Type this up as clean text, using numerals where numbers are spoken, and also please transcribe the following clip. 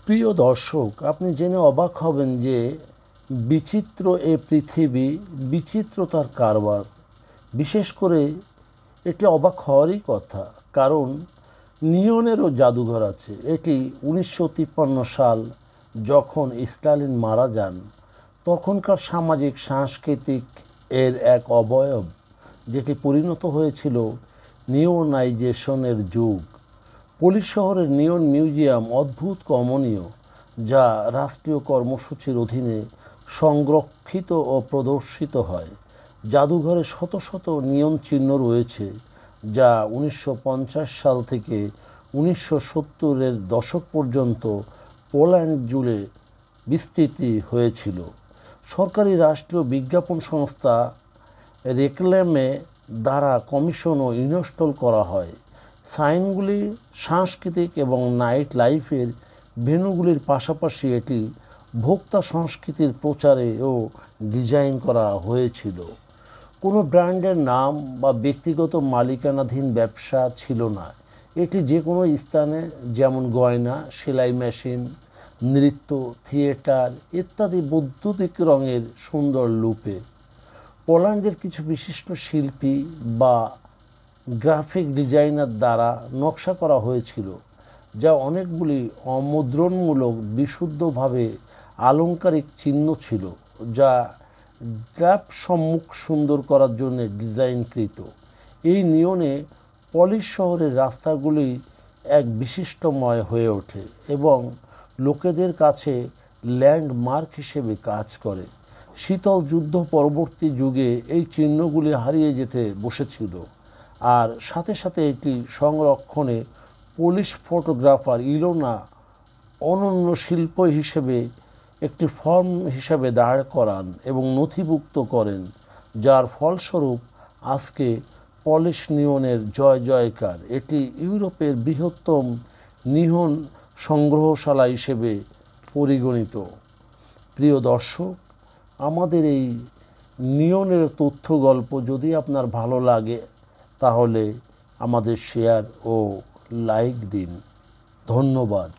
প্রিয় দর্শক, আপনি জেনে অবাক হবেন যে বিচিত্র এ পৃথিবী, বিচিত্রতার কারবার। বিশেষ করে এটি অবাক হওয়ারই কথা, কারণ নিয়নেরও জাদুঘর আছে। এটি 1953 সাল, যখন স্টালিন মারা যান, তখনকার সামাজিক সাংস্কৃতিক এর এক অবয়ব, যেটি পরিণত হয়েছিল নিওনাইজেশনের যুগ। পুলিশ শহরের নিয়ন মিউজিয়াম অদ্ভুত কমনীয়, যা রাষ্ট্রীয় কর্মসূচির অধীনে সংরক্ষিত ও প্রদর্শিত হয়। জাদুঘরে শত শত নিয়ন চিহ্ন রয়েছে, যা 1950 সাল থেকে 1970-এর দশক পর্যন্ত পোল্যান্ড জুড়ে বিস্তৃতি হয়েছিল। সরকারি রাষ্ট্রীয় বিজ্ঞাপন সংস্থা রেকলেমে দ্বারা কমিশন ও ইনস্টল করা হয়। সাইনগুলি সাংস্কৃতিক এবং নাইট লাইফের ভেন্যুগুলির পাশাপাশি এটি ভোক্তা সংস্কৃতির প্রচারে ও ডিজাইন করা হয়েছিল। কোনো ব্র্যান্ডের নাম বা ব্যক্তিগত মালিকানাধীন ব্যবসা ছিল না। এটি যে কোনো স্থানে, যেমন গয়না, সেলাই মেশিন, নৃত্য, থিয়েটার ইত্যাদি বৈদ্যুতিক রঙের সুন্দর লুপে পোল্যান্ডের কিছু বিশিষ্ট শিল্পী বা গ্রাফিক ডিজাইনার দ্বারা নকশা করা হয়েছিল, যা অনেকগুলি অমুদ্রণমূলক বিশুদ্ধভাবে আলংকারিক চিহ্ন ছিল, যা ড্রাপ সম্মুখ সুন্দর করার জন্য ডিজাইনকৃত। এই নিয়নে পলিশ শহরের রাস্তাগুলি এক বিশিষ্টময় হয়ে ওঠে এবং লোকেদের কাছে ল্যান্ডমার্ক হিসেবে কাজ করে। শীতল যুদ্ধ পরবর্তী যুগে এই চিহ্নগুলি হারিয়ে যেতে বসেছিল, আর সাথে সাথে এটি সংরক্ষণে পোলিশ ফটোগ্রাফার ইলোনা অনন্য শিল্প হিসেবে একটি ফর্ম হিসেবে দাঁড় করান এবং নথিভুক্ত করেন, যার ফলস্বরূপ আজকে পলিশ নিয়নের জয় জয়কার। এটি ইউরোপের বৃহত্তম নিয়ন সংগ্রহশালা হিসেবে পরিগণিত। প্রিয় দর্শক, আমাদের এই নিয়নের তথ্য গল্প যদি আপনার ভালো লাগে, তাহলে আমাদের শেয়ার ও লাইক দিন। ধন্যবাদ।